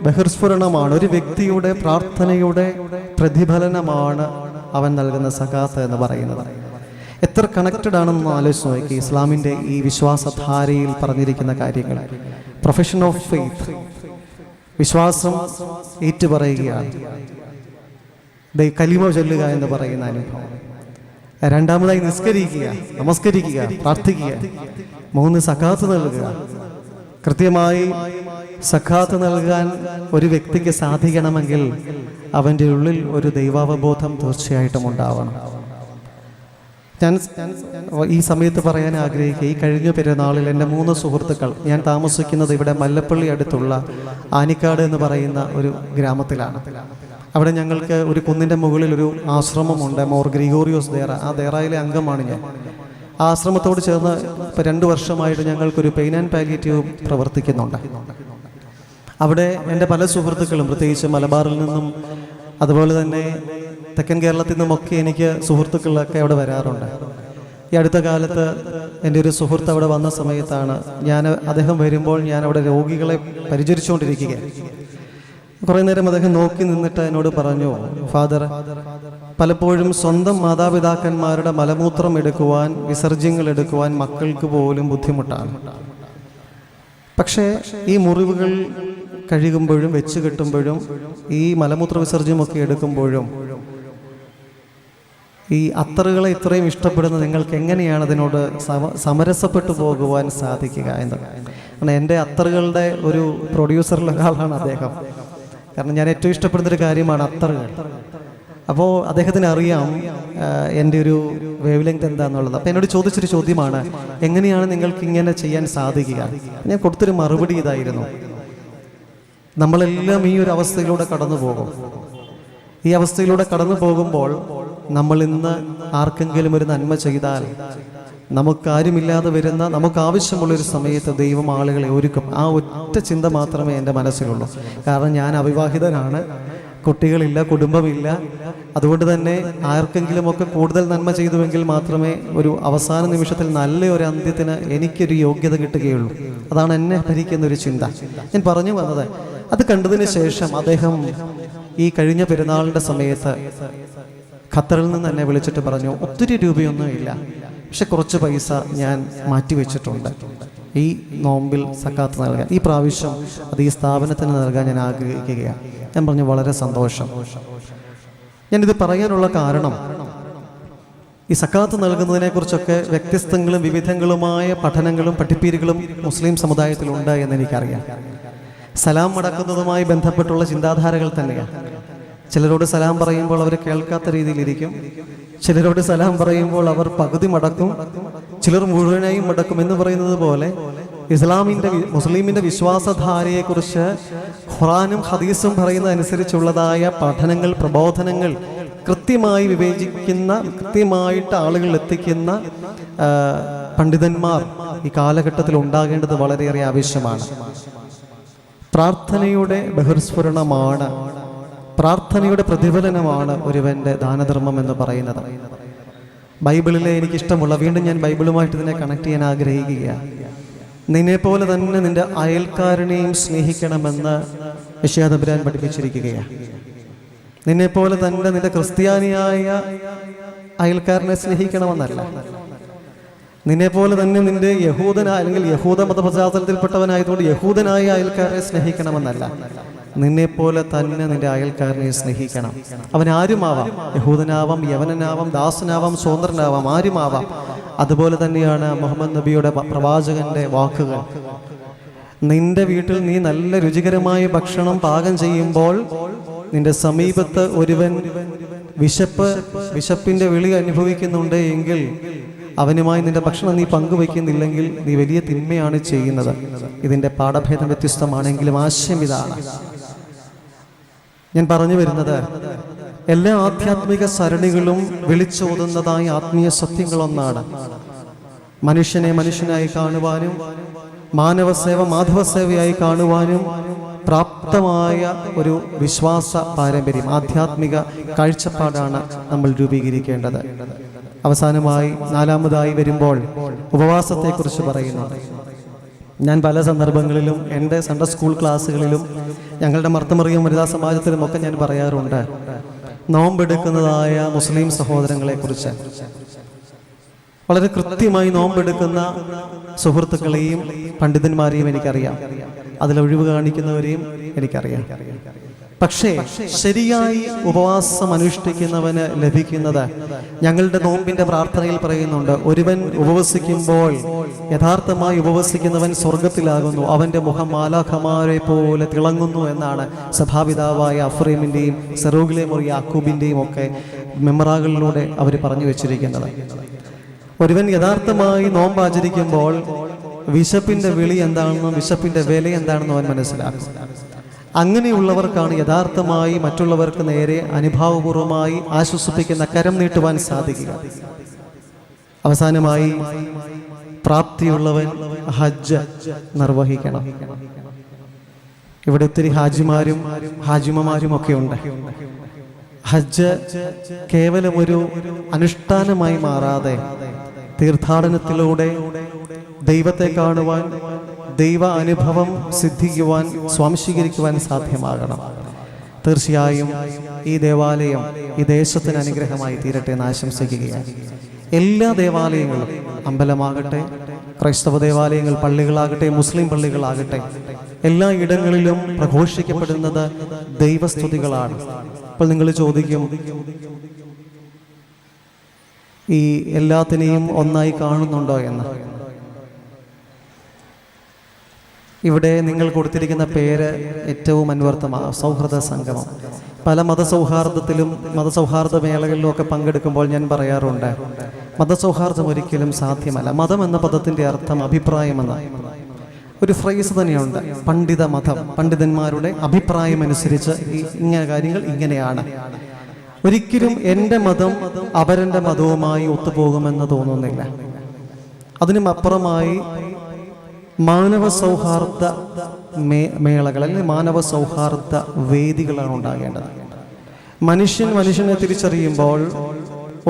ബഹിർസ്ഫുരണമാണ്, ഒരു വ്യക്തിയുടെ പ്രാർത്ഥനയുടെ പ്രതിഫലനമാണ് അവൻ നൽകുന്ന സകാത്ത് എന്ന് പറയുന്നത്. എത്ര കണക്റ്റഡ് ആണെന്ന് ആലോചിച്ച് നോക്കി. ഇസ്ലാമിൻ്റെ ഈ വിശ്വാസധാരയിൽ പറഞ്ഞിരിക്കുന്ന കാര്യങ്ങൾ, പ്രൊഫഷൻ ഓഫ് ഫെയ്ത്ത്, വിശ്വാസം ഏറ്റുപറയുകയാണ്, കലിമ ചൊല്ലുക എന്ന് പറയുന്ന അനുഭവം. 2ാമതായി നിസ്കരിക്കുക, നമസ്കരിക്കുക, പ്രാർത്ഥിക്കുക. 3 സകാത്ത് നൽകുക. കൃത്യമായി സക്കാത്ത് നൽകാൻ ഒരു വ്യക്തിക്ക് സാധിക്കണമെങ്കിൽ അവൻ്റെ ഉള്ളിൽ ഒരു ദൈവാവബോധം തീർച്ചയായിട്ടും ഉണ്ടാവണം. ഞാൻ ഈ സമയത്ത് പറയാൻ ആഗ്രഹിക്കുക, ഈ കഴിഞ്ഞ പെരുന്നാളിൽ എൻ്റെ 3 സുഹൃത്തുക്കൾ, ഞാൻ താമസിക്കുന്നത് ഇവിടെ മല്ലപ്പള്ളി അടുത്തുള്ള ആനിക്കാട് എന്ന് പറയുന്ന ഒരു ഗ്രാമത്തിലാണ്. അവിടെ ഞങ്ങൾക്ക് ഒരു കുന്നിൻ്റെ മുകളിൽ ഒരു ആശ്രമമുണ്ട്, മോർ ഗ്രിഗോറിയോസ് ദേറ. ആ ദേറായിലെ അംഗമാണ് ഞാൻ. ആ ആശ്രമത്തോട് ചേർന്ന് ഇപ്പോൾ 2 വർഷമായിട്ട് ഞങ്ങൾക്കൊരു പെയിൻ ആൻഡ് പാലിയേറ്റീവ് പ്രവർത്തിക്കുന്നുണ്ട്. അവിടെ എൻ്റെ പല സുഹൃത്തുക്കളും, പ്രത്യേകിച്ച് മലബാറിൽ നിന്നും അതുപോലെ തന്നെ തെക്കൻ കേരളത്തിൽ നിന്നുമൊക്കെ എനിക്ക് സുഹൃത്തുക്കളൊക്കെ അവിടെ വരാറുണ്ട്. ഈ അടുത്ത കാലത്ത് എൻ്റെ ഒരു സുഹൃത്ത് അവിടെ വന്ന സമയത്താണ് അദ്ദേഹം വരുമ്പോൾ ഞാൻ അവിടെ രോഗികളെ പരിചരിച്ചുകൊണ്ടിരിക്കുകയാണ്. കുറേ നേരം അദ്ദേഹം നോക്കി നിന്നിട്ട് എന്നോട് പറഞ്ഞു, ഫാദർ, പലപ്പോഴും സ്വന്തം മാതാപിതാക്കന്മാരുടെ മലമൂത്രം എടുക്കുവാൻ, വിസർജ്യങ്ങൾ എടുക്കുവാൻ മക്കൾക്ക് പോലും ബുദ്ധിമുട്ടാണ്. പക്ഷേ ഈ മുറിവുകൾ കഴുകുമ്പോഴും വെച്ച് കെട്ടുമ്പോഴും ഈ മലമൂത്ര വിസർജ്യമൊക്കെ എടുക്കുമ്പോഴും ഈ അത്തറുകളെ ഇത്രയും ഇഷ്ടപ്പെടുന്ന നിങ്ങൾക്ക് എങ്ങനെയാണ് അതിനോട് സമരസപ്പെട്ടു പോകുവാൻ സാധിക്കുക എന്ന്. കാരണം എൻ്റെ അത്തറുകളുടെ ഒരു പ്രൊഡ്യൂസറിൽ ഒരാളാണ് അദ്ദേഹം. കാരണം ഞാൻ ഏറ്റവും ഇഷ്ടപ്പെടുന്നൊരു കാര്യമാണ് അത്തറുകൾ. അപ്പോൾ അദ്ദേഹത്തിന് അറിയാം എൻ്റെ ഒരു വേവ് ലെങ്ത് എന്താണെന്നുള്ളത്. അപ്പോൾ എന്നോട് ചോദിച്ചൊരു ചോദ്യമാണ്, എങ്ങനെയാണ് നിങ്ങൾക്ക് ഇങ്ങനെ ചെയ്യാൻ സാധിക്കുക? ഞാൻ കൊടുത്തൊരു മറുപടി ഇതായിരുന്നു, നമ്മളെല്ലാം ഈ ഒരു അവസ്ഥയിലൂടെ കടന്നു പോകും. ഈ അവസ്ഥയിലൂടെ കടന്നു പോകുമ്പോൾ നമ്മൾ ഇന്ന് ആർക്കെങ്കിലും ഒരു നന്മ ചെയ്താൽ, നമുക്കാരുമില്ലാതെ വരുന്ന, നമുക്ക് ആവശ്യമുള്ളൊരു സമയത്ത് ദൈവം ആളുകളെ ഒരുക്കും. ആ ഒറ്റ ചിന്ത മാത്രമേ എൻ്റെ മനസ്സിലുള്ളൂ. കാരണം ഞാൻ അവിവാഹിതനാണ്, കുട്ടികളില്ല, കുടുംബമില്ല. അതുകൊണ്ട് തന്നെ ആർക്കെങ്കിലുമൊക്കെ കൂടുതൽ നന്മ ചെയ്തുവെങ്കിൽ മാത്രമേ ഒരു അവസാന നിമിഷത്തിൽ നല്ലൊരു അന്ത്യത്തിന് എനിക്കൊരു യോഗ്യത കിട്ടുകയുള്ളൂ. അതാണ് എന്നെ ഭരിക്കുന്നൊരു ചിന്ത. ഞാൻ പറഞ്ഞു വന്നത്, അത് കണ്ടതിന് ശേഷം അദ്ദേഹം ഈ കഴിഞ്ഞ പെരുന്നാളിൻ്റെ സമയത്ത് ഖത്തറിൽ നിന്ന് എന്നെ വിളിച്ചിട്ട് പറഞ്ഞു, ഒത്തിരി രൂപയൊന്നും ഇല്ല, പക്ഷെ കുറച്ച് പൈസ ഞാൻ മാറ്റിവെച്ചിട്ടുണ്ട് ഈ നോമ്പിൽ സക്കാത്ത് നൽകാൻ. ഈ പ്രാവശ്യം അത് ഈ സ്ഥാപനത്തിന് നൽകാൻ ഞാൻ ആഗ്രഹിക്കുകയാണ്. ഞാൻ പറഞ്ഞു, വളരെ സന്തോഷം. ഞാനിത് പറയാനുള്ള കാരണം, ഈ സക്കാത്ത് നൽകുന്നതിനെ കുറിച്ചൊക്കെ വ്യത്യസ്തങ്ങളും വിവിധങ്ങളുമായ പഠനങ്ങളും പഠിപ്പീരുകളും മുസ്ലിം സമുദായത്തിലുണ്ട് എന്ന് എനിക്കറിയാം. സലാം മടക്കുന്നതുമായി ബന്ധപ്പെട്ടുള്ള ചിന്താധാരകൾ തന്നെയാണ്. ചിലരോട് സലാം പറയുമ്പോൾ അവർ കേൾക്കാത്ത രീതിയിലിരിക്കും, ചിലരോട് സലാം പറയുമ്പോൾ അവർ പകുതി മടക്കും, ചിലർ മുഴുവനായും മടക്കും എന്ന് പറയുന്നത് പോലെ മുസ്ലിമിന്റെ വിശ്വാസധാരയെക്കുറിച്ച് ഖുർആനും ഹദീസും പറയുന്നതനുസരിച്ചുള്ളതായ പഠനങ്ങൾ, പ്രബോധനങ്ങൾ കൃത്യമായി വിവേചിക്കുന്ന, കൃത്യമായിട്ട് ആളുകൾ എത്തിക്കുന്ന പണ്ഡിതന്മാർ ഈ കാലഘട്ടത്തിൽ ഉണ്ടാകേണ്ടത് വളരെയേറെ ആവശ്യമാണ്. പ്രാർത്ഥനയുടെ ബഹിർസ്ഫുരണമാണ്, പ്രാർത്ഥനയുടെ പ്രതിഫലനമാണ് ഒരുവന്റെ ദാനധർമ്മം എന്ന് പറയുന്നത്. ബൈബിളിലെ എനിക്കിഷ്ടമുള്ള, വീണ്ടും ഞാൻ ബൈബിളുമായിട്ട് ഇതിനെ കണക്ട് ചെയ്യാൻ ആഗ്രഹിക്കുകയാണ്. നിന്നെപ്പോലെ തന്നെ നിന്റെ അയൽക്കാരനെയും സ്നേഹിക്കണമെന്ന് യെശയ്യാ തമ്പുരാൻ പഠിപ്പിച്ചിരിക്കുകയാണ്. നിന്നെപ്പോലെ തന്നെ നിന്റെ ക്രിസ്ത്യാനിയായ അയൽക്കാരനെ സ്നേഹിക്കണമെന്നല്ല, നിന്നെപ്പോലെ തന്നെ നിന്റെ യഹൂദനായ അല്ലെങ്കിൽ യഹൂദ മത പശ്ചാത്തലത്തിൽപ്പെട്ടവനായതുകൊണ്ട് യഹൂദനായ അയൽക്കാരനെ സ്നേഹിക്കണമെന്നല്ല, നിന്നെപ്പോലെ തന്നെ നിന്റെ അയൽക്കാരനെ സ്നേഹിക്കണം. അവൻ ആരുമാവാം, യഹൂദനാവാം, യവനനാവാം, ദാസനാവാം, സ്വതന്ത്രനാവാം, ആരുമാവാം. അതുപോലെ തന്നെയാണ് മുഹമ്മദ് നബിയുടെ പ്രവാചകന്റെ വാക്കുകൾ. നിന്റെ വീട്ടിൽ നീ നല്ല രുചികരമായ ഭക്ഷണം പാകം ചെയ്യുമ്പോൾ നിന്റെ സമീപത്ത് ഒരുവൻ വിശപ്പിന്റെ വിളി അനുഭവിക്കുന്നുണ്ട് എങ്കിൽ അവനുമായി നിന്റെ ഭക്ഷണം നീ പങ്കുവെക്കുന്നില്ലെങ്കിൽ നീ വലിയ തിന്മയാണ് ചെയ്യുന്നത്. ഇതിന്റെ പാഠഭേദം വ്യത്യസ്തമാണെങ്കിലും ആശയം ഇതാണ്. ഞാൻ പറഞ്ഞു വരുന്നത്, എല്ലാ ആധ്യാത്മിക സരണികളും വിളിച്ചോതുന്നതായ ആത്മീയ സത്യങ്ങളൊന്നാണ്. മനുഷ്യനെ മനുഷ്യനായി കാണുവാനും മാനവസേവ മാധവസേവയായി കാണുവാനും പ്രാപ്തമായ ഒരു വിശ്വാസ പാരമ്പര്യം, ആധ്യാത്മിക കാഴ്ചപ്പാടാണ് നമ്മൾ രൂപീകരിക്കേണ്ടത്. അവസാനമായി നാലാമതായി വരുമ്പോൾ ഉപവാസത്തെക്കുറിച്ച് പറയുന്നുണ്ട്. ഞാൻ പല സന്ദർഭങ്ങളിലും എൻ്റെ സൺഡേ സ്കൂൾ ക്ലാസ്സുകളിലും ഞങ്ങളുടെ മർത്തമറിയം വനിതാ സമാജത്തിലുമൊക്കെ ഞാൻ പറയാറുണ്ട്, നോമ്പെടുക്കുന്നതായ മുസ്ലിം സഹോദരങ്ങളെക്കുറിച്ച്. വളരെ കൃത്യമായി നോമ്പെടുക്കുന്ന സുഹൃത്തുക്കളെയും പണ്ഡിതന്മാരെയും എനിക്കറിയാം, അതിലൊഴിവ് കാണിക്കുന്നവരെയും എനിക്കറിയാം. പക്ഷേ ശരിയായി ഉപവാസം അനുഷ്ഠിക്കുന്നവന് ലഭിക്കുന്നത്, ഞങ്ങളുടെ നോമ്പിന്റെ പ്രാർത്ഥനയിൽ പറയുന്നുണ്ട്, ഒരുവൻ ഉപവസിക്കുമ്പോൾ യഥാർത്ഥമായി ഉപവസിക്കുന്നവൻ സ്വർഗത്തിലാകുന്നു, അവന്റെ മുഖം മാലാഖമാരെ പോലെ തിളങ്ങുന്നു എന്നാണ് സഭാപിതാവായ അഫ്രീമിന്റെയും സെറൂഗിലെ മുറി യാക്കൂബിന്റെയും ഒക്കെ മെമ്മറാകളിലൂടെ അവർ പറഞ്ഞു വെച്ചിരിക്കുന്നത്. ഒരുവൻ യഥാർത്ഥമായി നോമ്പ് ആചരിക്കുമ്പോൾ വിശപ്പിന്റെ വിളി എന്താണെന്നും വിശപ്പിന്റെ വില എന്താണെന്നും അവൻ മനസ്സിലാക്കും. അങ്ങനെയുള്ളവർക്കാണ് യഥാർത്ഥമായി മറ്റുള്ളവർക്ക് നേരെ അനുഭാവപൂർവമായി ആശ്വസിപ്പിക്കുന്ന കരം നീട്ടുവാൻ സാധിക്കുക. അവസാനമായി പ്രാപ്തിയുള്ളവൻ ഹജ്ജ് നിർവഹിക്കണം. ഇവിടെ ഒത്തിരി ഹാജിമാരും ഹാജിമമാരും ഒക്കെ ഉണ്ട്. ഹജ്ജ് കേവലം ഒരു അനുഷ്ഠാനമായി മാറാതെ തീർത്ഥാടനത്തിലൂടെ ദൈവത്തെ കാണുവാൻ, ദൈവ അനുഭവം സിദ്ധിക്കുവാൻ, സ്വാംശീകരിക്കുവാൻ സാധ്യമാകണം. തീർച്ചയായും ഈ ദേവാലയം ഈ ദേശത്തിന് അനുഗ്രഹമായി തീരട്ടെ എന്ന് ആശംസിക്കുകയാണ്. എല്ലാ ദേവാലയങ്ങളും, അമ്പലമാകട്ടെ, ക്രൈസ്തവ ദേവാലയങ്ങൾ, പള്ളികളാകട്ടെ, മുസ്ലിം പള്ളികളാകട്ടെ, എല്ലാ ഇടങ്ങളിലും പ്രഘോഷിക്കപ്പെടുന്നത് ദൈവസ്തുതികളാണ്. അപ്പോൾ നിങ്ങൾ ചോദിക്കും, ഈ എല്ലാത്തിനെയും ഒന്നായി കാണുന്നുണ്ടോ എന്ന്. ഇവിടെ നിങ്ങൾ കൊടുത്തിരിക്കുന്ന പേര് ഏറ്റവും അന്വർത്ഥമാണ്, സൗഹൃദ സംഗമം. പല മതസൗഹാർദ്ദത്തിലും മതസൗഹാർദ്ദ മേളകളിലും ഒക്കെ പങ്കെടുക്കുമ്പോൾ ഞാൻ പറയാറുണ്ട്, മതസൗഹാർദ്ദം ഒരിക്കലും സാധ്യമല്ല. മതം എന്ന പദത്തിന്റെ അർത്ഥം അഭിപ്രായമെന്ന ഒരു ഫ്രേസ് തന്നെയുണ്ട്. പണ്ഡിത മതം, പണ്ഡിതന്മാരുടെ അഭിപ്രായം അനുസരിച്ച് ഇങ്ങനെ കാര്യങ്ങൾ ഇങ്ങനെയാണ്. ഒരിക്കലും എൻ്റെ മതം അവരൻ്റെ മതവുമായി ഒത്തുപോകുമെന്ന് തോന്നുന്നില്ല. അതിനും അപ്പുറമായി മാനവ സൗഹാർദ്ദ മേളകൾ അല്ലെങ്കിൽ മാനവ സൗഹാർദ്ദ വേദികളാണ് ഉണ്ടാകേണ്ടത്. മനുഷ്യൻ മനുഷ്യനെ തിരിച്ചറിയുമ്പോൾ,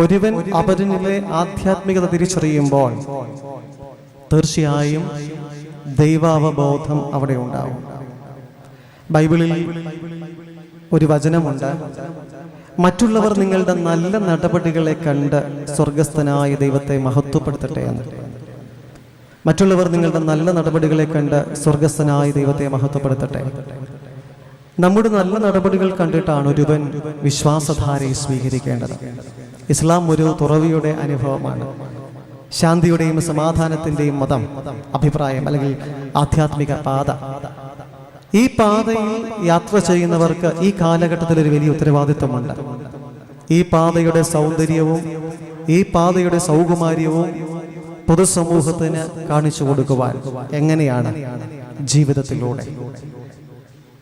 ഒരുവൻ അവരിലെ ആധ്യാത്മികത തിരിച്ചറിയുമ്പോൾ തീർച്ചയായും ദൈവാവബോധം അവിടെ ഉണ്ടാവും. ബൈബിളിൽ ഒരു വചനമുണ്ട്, മറ്റുള്ളവർ നിങ്ങളുടെ നല്ല നടപടികളെ കണ്ട് സ്വർഗസ്ഥനായ ദൈവത്തെ മഹത്വപ്പെടുത്തട്ടെ എന്ന്. മറ്റുള്ളവർ നിങ്ങളുടെ നല്ല നടപടികളെ കണ്ട് സ്വർഗസ്ഥനായ ദൈവത്തെ മഹത്വപ്പെടുത്തട്ടെ. നമ്മുടെ നല്ല നടപടികൾ കണ്ടിട്ടാണ് ഒരുവൻ വിശ്വാസധാരയെ സ്വീകരിക്കേണ്ടത്. ഇസ്ലാം ഒരു തുറവിയുടെ അനുഭവമാണ്. ശാന്തിയുടെയും സമാധാനത്തിന്റെയും മതം, അഭിപ്രായം അല്ലെങ്കിൽ ആധ്യാത്മിക പാത. ഈ പാതയിൽ യാത്ര ചെയ്യുന്നവർക്ക് ഈ കാലഘട്ടത്തിൽ ഒരു വലിയ ഉത്തരവാദിത്വമുണ്ട്. ഈ പാതയുടെ സൗന്ദര്യവും ഈ പാതയുടെ സൗകുമാര്യവും പൊതുസമൂഹത്തിന് കാണിച്ചു കൊടുക്കുവാൻ എങ്ങനെയാണ്? ജീവിതത്തിലൂടെ,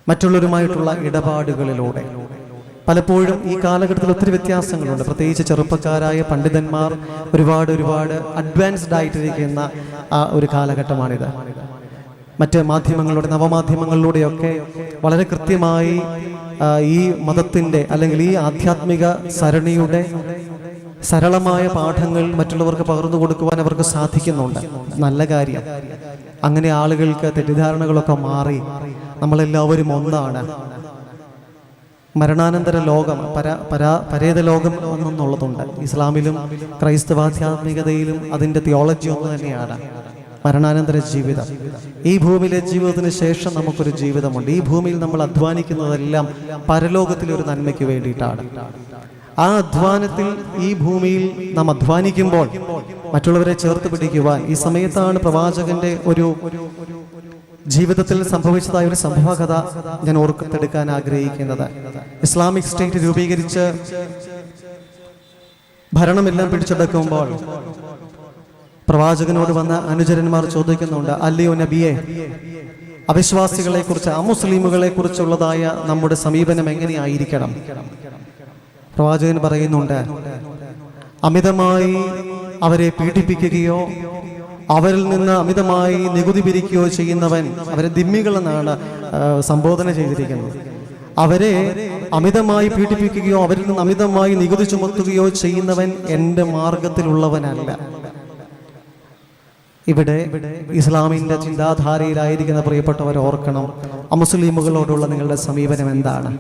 മറ്റുള്ളവരുമായിട്ടുള്ള ഇടപാടുകളിലൂടെ. പലപ്പോഴും ഈ കാലഘട്ടത്തിൽ ഒത്തിരി വ്യത്യാസങ്ങളുണ്ട്. പ്രത്യേകിച്ച് ചെറുപ്പക്കാരായ പണ്ഡിതന്മാർ ഒരുപാട് അഡ്വാൻസ്ഡ് ആയിട്ടിരിക്കുന്ന ഒരു കാലഘട്ടമാണിത്. മറ്റ് മാധ്യമങ്ങളിലൂടെ, നവമാധ്യമങ്ങളിലൂടെയൊക്കെ വളരെ കൃത്യമായി ഈ മതത്തിൻ്റെ അല്ലെങ്കിൽ ഈ ആധ്യാത്മിക സരണിയുടെ സരളമായ പാഠങ്ങൾ മറ്റുള്ളവർക്ക് പകർന്നു കൊടുക്കുവാൻ അവർക്ക് സാധിക്കുന്നുണ്ട്. നല്ല കാര്യം. അങ്ങനെ ആളുകൾക്ക് തെറ്റിദ്ധാരണകളൊക്കെ മാറി നമ്മളെല്ലാവരും ഒന്നാണ്, മരണാനന്തര ലോകം, പരേത ലോകം ഒന്നെന്നുള്ളതുണ്ട്. ഇസ്ലാമിലും ക്രൈസ്തവാധ്യാത്മികതയിലും അതിൻ്റെ തിയോളജി ഒന്ന് തന്നെയാണ് മരണാനന്തര ജീവിതം. ഈ ഭൂമിയിലെ ജീവിതത്തിന് ശേഷം നമുക്കൊരു ജീവിതമുണ്ട്. ഈ ഭൂമിയിൽ നമ്മൾ അധ്വാനിക്കുന്നതെല്ലാം പരലോകത്തിലെ ഒരു നന്മയ്ക്ക് വേണ്ടിയിട്ടാണ്. ആ അധ്വാനത്തിൽ ഈ ഭൂമിയിൽ നാം അധ്വാനിക്കുമ്പോൾ മറ്റുള്ളവരെ ചേർത്ത് പിടിക്കുവാൻ ഈ സമയത്താണ് പ്രവാചകന്റെ ഒരു ജീവിതത്തിൽ സംഭവിച്ചതായ ഒരു സംഭവകഥ ഞാൻ ഓർത്തെടുക്കാൻ ആഗ്രഹിക്കുന്നത്. ഇസ്ലാമിക് സ്റ്റേറ്റ് രൂപീകരിച്ച് ഭരണമെല്ലാം പിടിച്ചെടുക്കുമ്പോൾ പ്രവാചകനോട് വന്ന അനുചരന്മാർ ചോദിക്കുന്നുണ്ട്, അല്ലയോ നബിയെ, അവിശ്വാസികളെ കുറിച്ച്, അമുസ്ലിമുകളെ കുറിച്ചുള്ളതായ നമ്മുടെ സമീപനം എങ്ങനെയായിരിക്കണം? പ്രവാചകൻ പറയുന്നുണ്ട്, അമിതമായി അവരെ പീഡിപ്പിക്കുകയോ അവരിൽ നിന്ന് അമിതമായി നികുതി പിരിക്കുകയോ ചെയ്യുന്നവൻ, അവരെ ദിമ്മികളെന്നാണ് സംബോധന ചെയ്തിരിക്കുന്നത്. അവരെ അമിതമായി പീഡിപ്പിക്കുകയോ അവരിൽ നിന്ന് അമിതമായി നികുതി ചുമത്തുകയോ ചെയ്യുന്നവൻ എൻ്റെ മാർഗത്തിലുള്ളവനല്ല. ഇവിടെ ഇസ്ലാമിൻ്റെ ചിന്താധാരയിലായിരിക്കുന്ന പ്രിയപ്പെട്ടവർ ഓർക്കണം, അമുസ്ലിമുകളോടുള്ള നിങ്ങളുടെ സമീപനം എന്താണ്?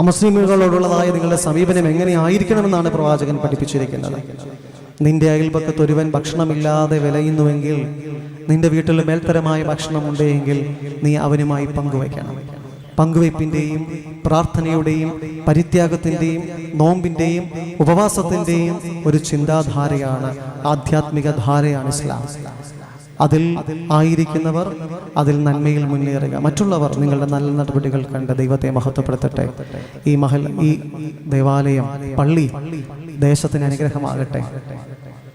അമുസ്ലിമുകളോടുള്ളതായ നിങ്ങളുടെ സമീപനം എങ്ങനെയായിരിക്കണമെന്നാണ് പ്രവാചകൻ പഠിപ്പിച്ചിരിക്കുന്നത്. നിന്റെ അയൽപക്കത്ത് ഒരുവൻ ഭക്ഷണമില്ലാതെ വിലയുന്നുവെങ്കിൽ, നിന്റെ വീട്ടിൽ മേൽത്തരമായ ഭക്ഷണമുണ്ടെങ്കിൽ നീ അവനുമായി പങ്കുവയ്ക്കണം. പങ്കുവയ്പ്പിൻ്റെയും പ്രാർത്ഥനയുടെയും പരിത്യാഗത്തിൻ്റെയും നോമ്പിൻ്റെയും ഉപവാസത്തിൻ്റെയും ഒരു ചിന്താധാരയാണ്, ആധ്യാത്മിക ധാരയാണ് ഇസ്ലാം. അതിൽ ആയിരിക്കുന്നവർ അതിൽ നന്മയിൽ മുന്നേറുക. മറ്റുള്ളവർ നിങ്ങളുടെ നല്ല നടപടികൾ കണ്ട് ദൈവത്തെ മഹത്വപ്പെടുത്തട്ടെ. ഈ ദേവാലയം, പള്ളി ദേശത്തിന് അനുഗ്രഹമാകട്ടെ.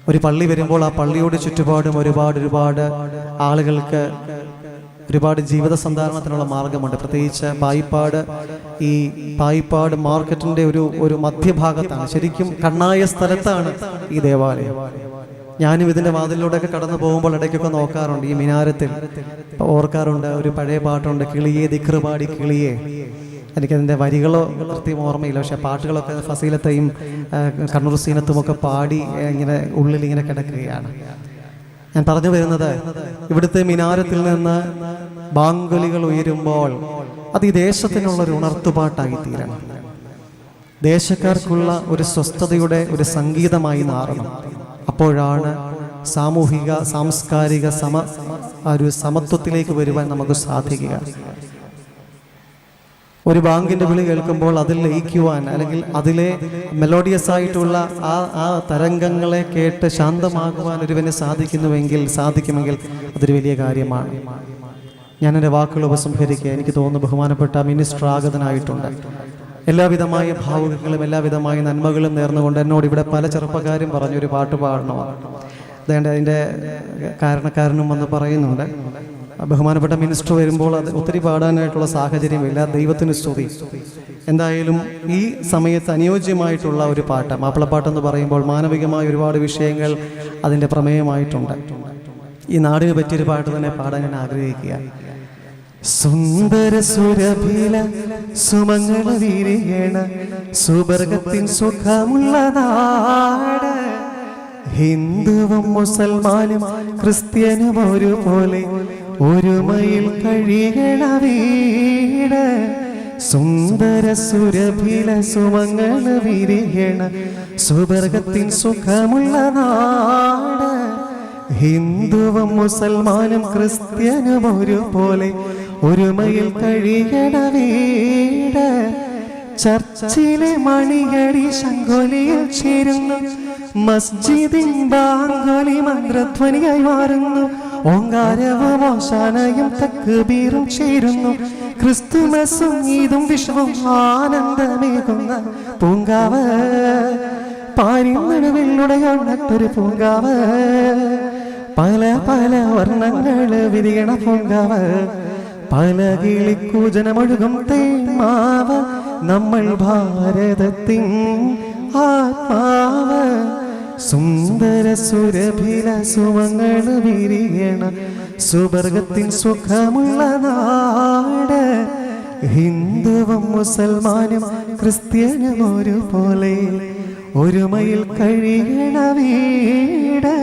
ഒരു പള്ളി വരുമ്പോൾ ആ പള്ളിയോട് ചുറ്റുപാടും ഒരുപാട് ആളുകൾക്ക് ഒരുപാട് ജീവിത സന്ധാരണത്തിനുള്ള മാർഗമുണ്ട്. പ്രത്യേകിച്ച് പായിപ്പാട് മാർക്കറ്റിന്റെ ഒരു മധ്യഭാഗത്താണ്, ശരിക്കും കണ്ണായ സ്ഥലത്താണ് ഈ ദേവാലയം. ഞാനും ഇതിന്റെ വാതിലൂടെയൊക്കെ കടന്നു പോകുമ്പോൾ ഇടയ്ക്കൊക്കെ നോക്കാറുണ്ട്. ഈ മിനാരത്തിൽ ഓർക്കാറുണ്ട്, ഒരു പഴയ പാട്ടുണ്ട്, കിളിയെ ദിക്റ് പാടി കിളിയെ. എനിക്കതിൻ്റെ വരികളോ കൃത്യം ഓർമ്മയില്ല, പക്ഷെ പാട്ടുകളൊക്കെ ഫസീലത്തെയും കണ്ണൂർ സീനത്തുമൊക്കെ പാടി ഇങ്ങനെ ഉള്ളിൽ ഇങ്ങനെ കിടക്കുകയാണ്. ഞാൻ പറഞ്ഞു വരുന്നത്, ഇവിടുത്തെ മിനാരത്തിൽ നിന്ന് ബാങ്കുലികൾ ഉയരുമ്പോൾ അത് ഈ ദേശത്തിനുള്ളൊരു ഉണർത്തുപാട്ടായി തീരണം. ദേശക്കാർക്കുള്ള ഒരു സ്വസ്ഥതയുടെ ഒരു സംഗീതമായി മാറണം. അപ്പോഴാണ് സാമൂഹിക സാംസ്കാരിക സമത്വത്തിലേക്ക് വരുവാൻ നമുക്ക് സാധിക്കുക. ഒരു ബാങ്കിന്റെ വിളി കേൾക്കുമ്പോൾ അതിൽ ലയിക്കുവാൻ, അല്ലെങ്കിൽ അതിലെ മെലോഡിയസ് ആയിട്ടുള്ള ആ തരംഗങ്ങളെ കേട്ട് ശാന്തമാകുവാൻ ഒരുവന് സാധിക്കുമെങ്കിൽ അതൊരു വലിയ കാര്യമാണ്. ഞാൻ എൻ്റെ വാക്കുകൾ ഉപസംഹരിക്കുക. എനിക്ക് തോന്നുന്നു ബഹുമാനപ്പെട്ട മിനിസ്റ്റർ ആഗതനായിട്ടുണ്ട്. എല്ലാവിധമായ ഭാവുകങ്ങളും എല്ലാവിധമായ നന്മകളും നേർന്നുകൊണ്ട് എന്നോട് ഇവിടെ പല ചെറുപ്പക്കാരും പറഞ്ഞൊരു പാട്ട് പാടണമെന്ന്. അതിൻ്റെ കാരണക്കാരനും വന്ന് പറയുന്നുണ്ട്. ബഹുമാനപ്പെട്ട മിനിസ്റ്റർ വരുമ്പോൾ അത് ഒത്തിരി പാടാനായിട്ടുള്ള സാഹചര്യമില്ല. ദൈവത്തിന് സ്തുതി. എന്തായാലും ഈ സമയത്ത് അനുയോജ്യമായിട്ടുള്ള ഒരു പാട്ട്, മാപ്പിളപ്പാട്ടെന്ന് പറയുമ്പോൾ മാനവികമായ ഒരുപാട് വിഷയങ്ങൾ അതിൻ്റെ പ്രമേയമായിട്ടുണ്ട്. ഈ നാടിന് പറ്റിയൊരു പാട്ട് തന്നെ പാടാൻ ഞാൻ ആഗ്രഹിക്കുക. സുന്ദര സുരഭില സുമംഗള വീരിയണ സുവർഗത്തിൻ സുഖമുള്ള നാട്, ഹിന്ദുവും മുസൽമാനും ക്രിസ്ത്യനും ഒരുപോലെ ഒരുമയിൽ കഴിയണ വീട്. സുന്ദര സുരഭില സുമംഗള വീരിയണ സുവർഗത്തിൻ സുഖമുള്ള നാട്, ഹിന്ദുവും മുസൽമാനും ക്രിസ്ത്യനും ഒരുപോലെ ഒരുമയിൽ കഴിയണ വീട്. ചർച്ചിലെ മണിയടി ശങ്കൊലിയിൽ ചേരുന്നു, മസ്ജിദിൻ ബാങ്കൊലി മന്ത്രധ്വനിയായി മാറുന്നു. ഓങ്കാരവും ഓശാനയും തക്ബീറും ചേരുന്നു, ക്രിസ്തുമസും ഈദും വിഷവും ആനന്ദമേകുന്ന പൂങ്കാവ്, പാരിനടുവിലുടയൊരു പൂങ്കാവ്, പല പല വർണ്ണങ്ങൾ വിരിയണ പൂങ്കാവ്, പല കിളിക്കൂജനമൊഴുകും തേന്മാവ്, നമ്മൾ ഭാരതത്തിൻ ആത്മാവ്, സുന്ദര സുരഭില സുമങ്ങൾ വിരിയണ സുവർഗത്തിൻ സുഖമുള്ള നാട്, ഹിന്ദുവും മുസൽമാനും ക്രിസ്ത്യനും ഒരുപോലെ ഒരുമയിൽ കഴിയണ വീട്.